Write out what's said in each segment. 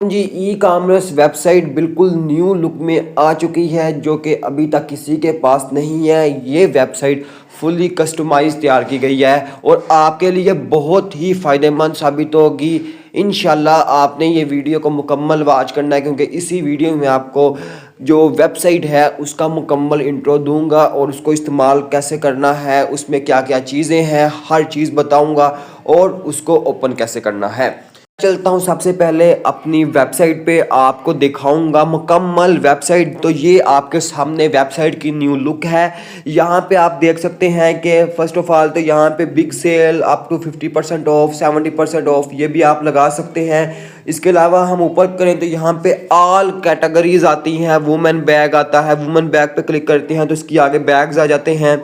जी, e commerce website बिल्कुल new look में आ चुकी है जो कि अभी तक किसी के पास नहीं है। ये वेबसाइट फुली कस्टमाइज तैयार की गई है और आपके लिए बहुत ही फ़ायदेमंद साबित होगी। इंशाल्लाह आपने ये वीडियो को मुकम्मल वॉच करना है क्योंकि इसी वीडियो में आपको जो वेबसाइट है उसका मुकम्मल इंट्रो दूंगा और उसको इस्तेमाल कैसे करना है, उसमें क्या क्या चीज़ें हैं, हर चीज़ बताऊंगा और उसको ओपन कैसे करना है। चलता हूँ सबसे पहले अपनी वेबसाइट पे आपको दिखाऊंगा मुकम्मल वेबसाइट। तो ये आपके सामने वेबसाइट की न्यू लुक है। यहाँ पे आप देख सकते हैं कि फर्स्ट ऑफ ऑल तो यहाँ पे big sale up to 50% off, 70% off ये भी आप लगा सकते हैं। इसके अलावा हम ऊपर करें तो यहाँ पे ऑल कैटेगरीज आती हैं। वुमेन बैग आता है, वुमेन बैग पे क्लिक करते हैं तो इसकी आगे बैग्स आ जाते हैं।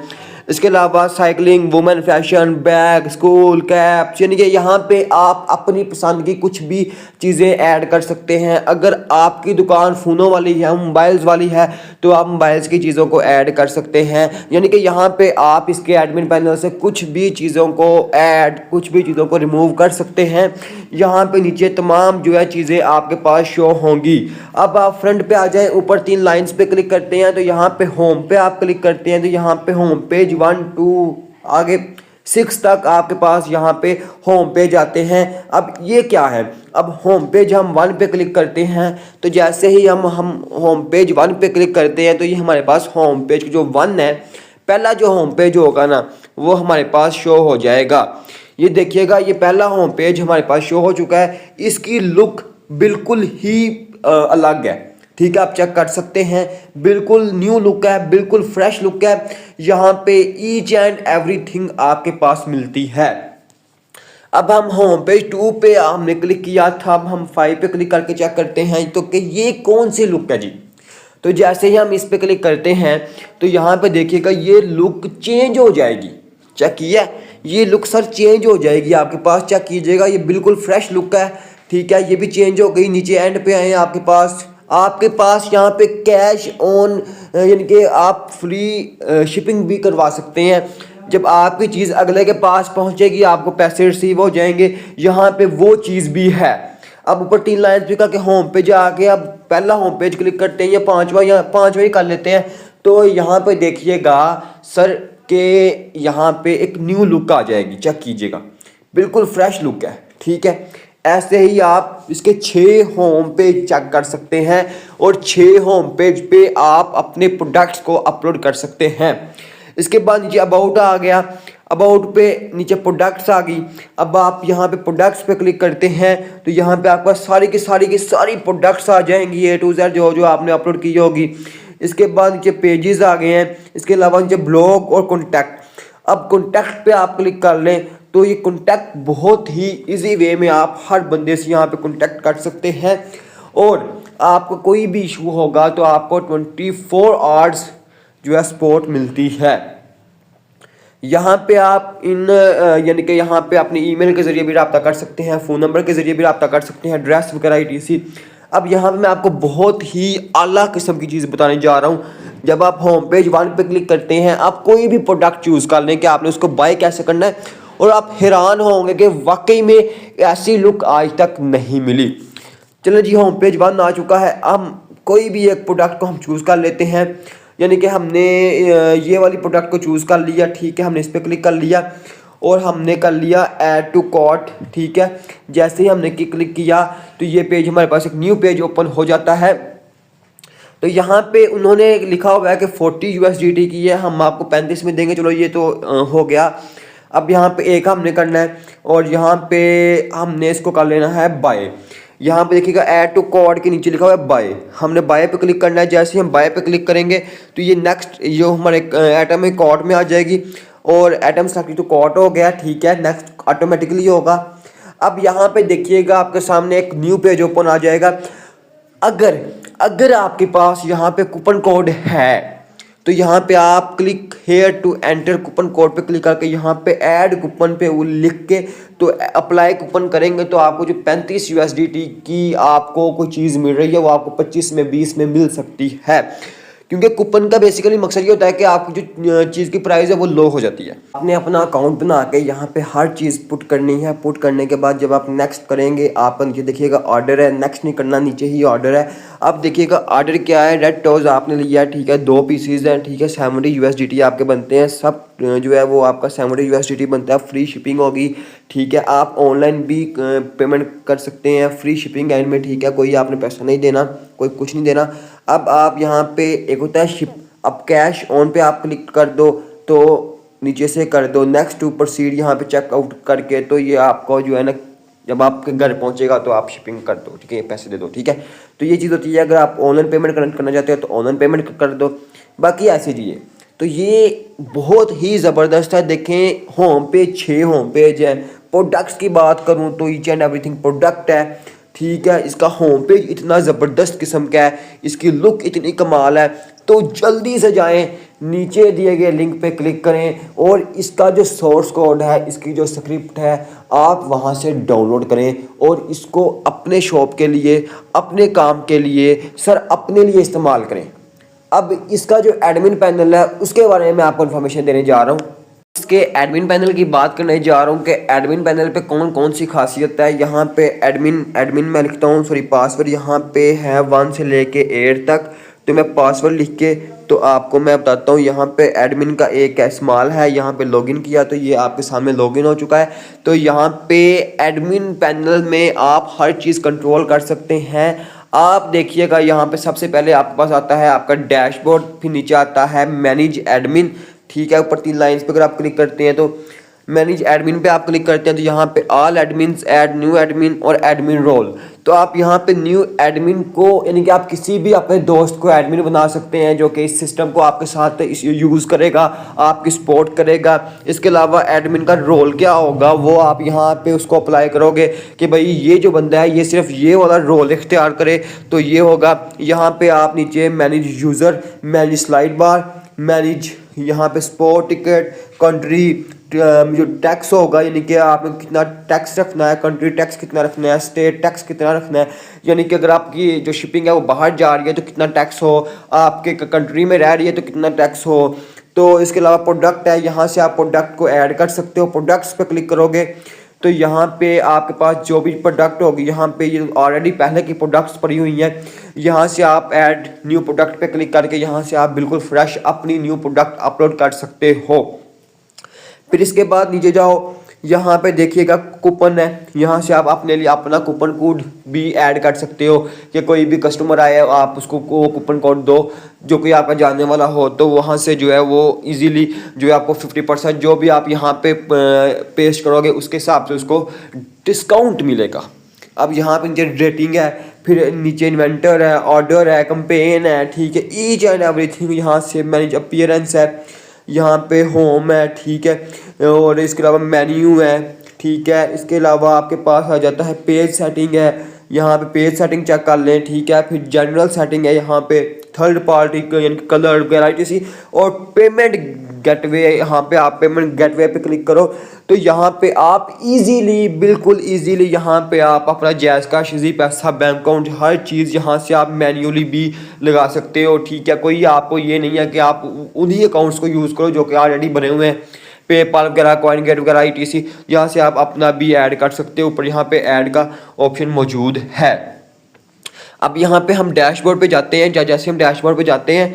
इसके अलावा cycling, women fashion, bag, school, caps, यानी कि यहाँ पे आप अपनी पसंद की कुछ भी चीज़ें ऐड कर सकते हैं। अगर आपकी दुकान फ़ोनों वाली है, मोबाइल्स वाली है, तो आप मोबाइल्स की चीज़ों को ऐड कर सकते हैं। यानी कि यहाँ पे आप इसके एडमिन पैनल से कुछ भी चीज़ों को ऐड, कुछ भी चीज़ों को रिमूव कर सकते हैं। यहाँ पे नीचे तमाम जो है चीज़ें आपके पास शो होंगी। अब आप फ्रंट पे आ जाए, ऊपर 3 लाइन्स पे क्लिक करते हैं तो यहाँ पे होम पे आप क्लिक करते हैं तो यहाँ पे होम पेज 1 2 आगे 6 तक आपके पास यहाँ पे होम पेज आते हैं। अब ये क्या है, अब होम पेज हम 1 पे क्लिक करते हैं तो जैसे ही हम होम पेज 1 पे क्लिक करते हैं तो ये हमारे पास होम पेज जो 1 है, पहला जो होम पेज होगा ना वो हमारे पास शो हो जाएगा। ये देखिएगा, ये पहला होम पेज हमारे पास शो हो चुका है। इसकी लुक बिल्कुल ही अलग है, ठीक है, आप चेक कर सकते हैं। बिल्कुल न्यू लुक है, बिल्कुल फ्रेश लुक है। यहाँ पे ईच एंड एवरीथिंग आपके पास मिलती है। अब हम होम पेज 2 पे हमने क्लिक किया था, अब हम 5 पे क्लिक करके चेक करते हैं तो कि ये कौन सी लुक है जी। तो जैसे ही हम इस पे क्लिक करते हैं तो यहाँ पे देखिएगा ये लुक चेंज हो जाएगी। चेक किया, ये लुक सर चेंज हो जाएगी आपके पास, चेक कीजिएगा, ये बिल्कुल फ्रेश लुक है, ठीक है। ये भी चेंज हो गई। नीचे एंड पे आए आपके पास यहाँ पे कैश ऑन, यानी कि आप फ्री शिपिंग भी करवा सकते हैं। जब आपकी चीज़ अगले के पास पहुँचेगी आपको पैसे रिसीव हो जाएंगे, यहाँ पे वो चीज़ भी है। अब ऊपर 3 लाइन पे करके होम पे जाके अब पहला होम पेज क्लिक करते हैं या पांचवा ही कर लेते हैं तो यहाँ पे देखिएगा सर के यहाँ पे एक न्यू लुक आ जाएगी। चेक कीजिएगा, बिल्कुल फ्रेश लुक है, ठीक है। ऐसे ही आप इसके 6 होम पेज चेक कर सकते हैं और 6 होम पेज पे आप अपने प्रोडक्ट्स को अपलोड कर सकते हैं। इसके बाद नीचे अबाउट आ गया, अबाउट पे नीचे प्रोडक्ट्स आ गई। अब आप यहाँ पे प्रोडक्ट्स पे क्लिक करते हैं तो यहाँ पे आपके पास सारी प्रोडक्ट्स आ जाएंगी, A to Z जो जो आपने अपलोड की होगी। इसके बाद नीचे पेजेस आ गए हैं। इसके अलावा नीचे ब्लॉग और कॉन्टैक्ट। अब कॉन्टैक्ट पे आप क्लिक कर लें तो ये कॉन्टैक्ट बहुत ही इजी वे में आप हर बंदे से यहाँ पे कॉन्टैक्ट कर सकते हैं और आपको कोई भी इशू होगा तो आपको 24 आवर्स जो है सपोर्ट मिलती है। यहाँ पे आप यानी कि यहाँ पे अपनी ईमेल के ज़रिए भी रब्ता कर सकते हैं, फ़ोन नंबर के ज़रिए भी रब्ता कर सकते हैं, एड्रेस वगैरह etc। अब यहाँ पे मैं आपको बहुत ही आला किस्म की चीज़ बताने जा रहा हूँ। जब आप होम पेज 1 पे क्लिक करते हैं, आप कोई भी प्रोडक्ट चूज़ कर लें कि आपने उसको बाय कैसे करना है और आप हैरान होंगे कि वाकई में ऐसी लुक आज तक नहीं मिली। चलो जी, होम पेज 1 आ चुका है। हम कोई भी एक प्रोडक्ट को हम चूज़ कर लेते हैं, यानी कि हमने ये वाली प्रोडक्ट को चूज़ कर लिया, ठीक है। हमने इस पर क्लिक कर लिया और हमने कर लिया ऐड टू कार्ट, ठीक है। जैसे ही हमने क्लिक किया तो ये पेज हमारे पास एक न्यू पेज ओपन हो जाता है। तो यहाँ पे उन्होंने लिखा हुआ है कि 40 USDT की है, हम आपको 35 में देंगे। चलो ये तो हो गया। अब यहाँ पे एक हमने करना है और यहाँ पे हमने इसको कर लेना है बाय। यहाँ पे देखिएगा ऐड टू कार्ट के नीचे लिखा हुआ है बाय, हमने बाय पे क्लिक करना है। जैसे ही हम बाय पे क्लिक करेंगे तो ये नेक्स्ट जो हमारे आइटम है कार्ट में आ जाएगी और आइटम सेलेक्ट तो कार्ट हो गया, ठीक है। नेक्स्ट ऑटोमेटिकली होगा। अब यहाँ पे देखिएगा आपके सामने एक न्यू पेज ओपन आ जाएगा। अगर आपके पास यहाँ पे कूपन कोड है तो यहाँ पे आप click here to enter coupon code पे क्लिक करके यहाँ पे ऐड कूपन पे वो लिख के तो अप्लाई कूपन करेंगे तो आपको जो 35 USDT की आपको कोई चीज़ मिल रही है वो आपको 25 में 20 में मिल सकती है। क्योंकि कूपन का बेसिकली मकसद ये होता है कि आपकी जो चीज़ की प्राइस है वो लो हो जाती है। आपने अपना अकाउंट बना के यहाँ पे हर चीज़ पुट करनी है। पुट करने के बाद जब आप नेक्स्ट करेंगे, आप नीचे देखिएगा ऑर्डर है, नेक्स्ट नहीं करना, नीचे ही ऑर्डर है। अब देखिएगा ऑर्डर क्या है, रेड टोज आपने लिया है, ठीक है, 2 पीसीज हैं, ठीक है, 70 USDT आपके बनते हैं, सब जो है वो आपका 70 USDT बनता है, फ्री शिपिंग होगी, ठीक है। आप ऑनलाइन भी पेमेंट कर सकते हैं, फ्री शिपिंग एंड में, ठीक है, कोई आपने पैसा नहीं देना, कोई कुछ नहीं देना। अब आप यहाँ पे एक होता है शिप, अब कैश ऑन पे आप क्लिक कर दो तो नीचे से कर दो नेक्स्ट टू प्रोसीड, यहाँ पे चेकआउट करके, तो ये आपको जो है ना जब आपके घर पहुंचेगा तो आप शिपिंग कर दो, ठीक है, पैसे दे दो, ठीक है। तो ये चीज़ होती है, अगर आप ऑनलाइन पेमेंट करना चाहते हो तो ऑनलाइन पेमेंट कर दो, बाकी ऐसी चीज़ें। तो ये बहुत ही ज़बरदस्त है। देखें होम पेज, 6 होम पेज है। प्रोडक्ट्स की बात करूँ तो ईच एंड एवरीथिंग प्रोडक्ट है, ठीक है। इसका होम पेज इतना ज़बरदस्त किस्म का है, इसकी लुक इतनी कमाल है। तो जल्दी से जाएं, नीचे दिए गए लिंक पे क्लिक करें और इसका जो सोर्स कोड है, इसकी जो स्क्रिप्ट है, आप वहां से डाउनलोड करें और इसको अपने शॉप के लिए, अपने काम के लिए, सर अपने लिए इस्तेमाल करें। अब इसका जो एडमिन पैनल है उसके बारे में मैं आपको इन्फॉर्मेशन देने जा रहा हूँ। इसके एडमिन पैनल की बात करने जा रहा हूँ कि एडमिन पैनल पे कौन कौन सी खासियत है। यहाँ पे एडमिन मैं लिखता हूँ, सॉरी पासवर्ड यहाँ पे है 1 से लेके 8 तक। तो मैं पासवर्ड लिख के तो आपको मैं बताता हूँ। यहाँ पे एडमिन का एक इस्तेमाल है, यहाँ पे लॉगिन किया तो ये आपके सामने लॉगिन हो चुका है। तो यहाँ पे एडमिन पैनल में आप हर चीज़ कंट्रोल कर सकते हैं। आप देखिएगा यहाँ पे सबसे पहले आपके पास आता है आपका डैशबोर्ड, फिर नीचे आता है मैनेज एडमिन, ठीक है। ऊपर 3 लाइन्स पे अगर आप क्लिक करते हैं तो मैनेज एडमिन पे आप क्लिक करते हैं तो यहाँ पे all admins, add new admin और एडमिन रोल। तो आप यहाँ पे न्यू एडमिन को, यानी कि आप किसी भी अपने दोस्त को एडमिन बना सकते हैं जो कि इस सिस्टम को आपके साथ यूज़ करेगा, आपकी सपोर्ट करेगा। इसके अलावा एडमिन का रोल क्या होगा वो आप यहाँ पे उसको अप्लाई करोगे कि भाई ये जो बंदा है ये सिर्फ ये वाला रोल इख्तियार करे, तो ये होगा। यहाँ पे आप नीचे मैनेज यूज़र, मैनेज स्लाइड बार, मैनेज यहाँ पे स्पोर्ट टिकट, कंट्री जो टैक्स होगा, यानी कि आपने कितना टैक्स रखना है, कंट्री टैक्स कितना रखना है, स्टेट टैक्स कितना रखना है, यानी कि अगर आपकी जो शिपिंग है वो बाहर जा रही है तो कितना टैक्स हो, आपके कंट्री में रह रही है तो कितना टैक्स हो। तो इसके अलावा प्रोडक्ट है, यहाँ से आप प्रोडक्ट को ऐड कर सकते हो। प्रोडक्ट्स पे क्लिक करोगे तो यहाँ पे आपके पास जो भी प्रोडक्ट होगी, यहाँ पे ये ऑलरेडी पहले की प्रोडक्ट्स पड़ी हुई हैं, यहाँ से आप ऐड न्यू प्रोडक्ट पे क्लिक करके यहाँ से आप बिल्कुल फ्रेश अपनी न्यू प्रोडक्ट अपलोड कर सकते हो। फिर इसके बाद नीचे जाओ, यहाँ पे देखिएगा कूपन है, यहाँ से आप अपने लिए अपना कूपन कोड भी ऐड कर सकते हो कि कोई भी कस्टमर आए आप उसको कूपन कोड दो जो कोई आपका जानने वाला हो, तो वहाँ से जो है वो इजीली जो है आपको 50% जो भी आप यहाँ पे पेस्ट करोगे उसके हिसाब से उसको डिस्काउंट मिलेगा। अब यहाँ पे नीचे रेटिंग है, फिर नीचे इन्वेंटर है, ऑर्डर है, कंपेन है, ठीक है, ईच एंड एवरीथिंग। यहाँ से मैनेज अपीयरेंस है, यहाँ पे होम है, ठीक है, और इसके अलावा मेन्यू है, ठीक है। इसके अलावा आपके पास आ जाता है पेज सेटिंग है, यहाँ पे पेज सेटिंग चेक कर लें, ठीक है। फिर जनरल सेटिंग है, यहाँ पे थर्ड पार्टी यानी कलर वैरायटी सी, और पेमेंट गेटवे, यहाँ पे आप पेमेंट गेटवे पे क्लिक करो तो यहाँ पे आप इजीली, बिल्कुल इजीली यहाँ पे आप अपना जैज़ का शिजी पैसा, बैंक अकाउंट, हर चीज़ यहाँ से आप मैन्युअली भी लगा सकते हो, ठीक है। कोई आपको ये नहीं है कि आप उन्हीं अकाउंट्स को यूज़ करो जो कि ऑलरेडी बने हुए हैं, पेपाल वगैरह, कॉइन गेट वगैरह, ETC, यहाँ से आप अपना भी ऐड कर सकते हो। ऊपर यहाँ पे ऐड का ऑप्शन मौजूद है। अब यहाँ पे हम डैशबोर्ड पे जाते हैं। जैसे हम डैशबोर्ड पे जाते हैं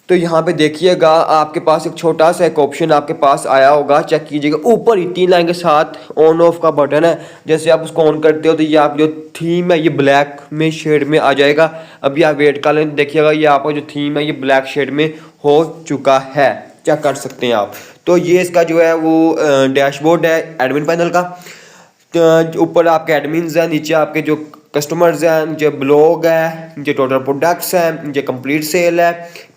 तो यहाँ पे देखिएगा आपके पास एक छोटा सा एक ऑप्शन आपके पास आया होगा, चेक कीजिएगा। ऊपर ही 3 लाइन के साथ ऑन ऑफ का बटन है, जैसे आप उसको ऑन करते हो तो ये आप जो थीम है ये ब्लैक में शेड में आ जाएगा। अभी आप वेट कर लें, देखिएगा ये आपका जो थीम है ये ब्लैक शेड में हो चुका है, चेक कर सकते हैं आप। तो ये इसका जो है वो डैशबोर्ड है एडमिन पैनल का। ऊपर आपके एडमिन्स हैं, नीचे आपके जो कस्टमर्स हैं, नीचे ब्लॉग है, नीचे टोटल प्रोडक्ट्स हैं, नीचे कंप्लीट सेल है,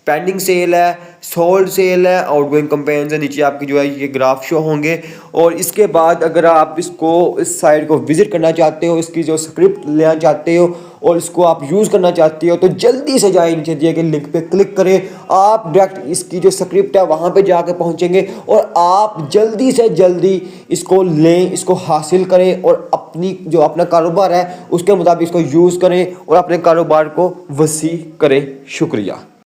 पेंडिंग सेल है, सोल्ड सेल है, आउटगोइंग कंपेन्स है। नीचे आपकी जो है ये ग्राफ शो होंगे। और इसके बाद अगर आप इसको इस साइट को विजिट करना चाहते हो, इसकी जो स्क्रिप्ट लेना चाहते हो और इसको आप यूज़ करना चाहते हो तो जल्दी से जाए, नीचे दिए गए लिंक पे क्लिक करें। आप डायरेक्ट इसकी जो स्क्रिप्ट है वहाँ पे जाके पहुँचेंगे और आप जल्दी से जल्दी इसको लें, इसको हासिल करें और अपनी जो अपना कारोबार है उसके मुताबिक इसको यूज़ करें और अपने कारोबार को वसी करें। शुक्रिया।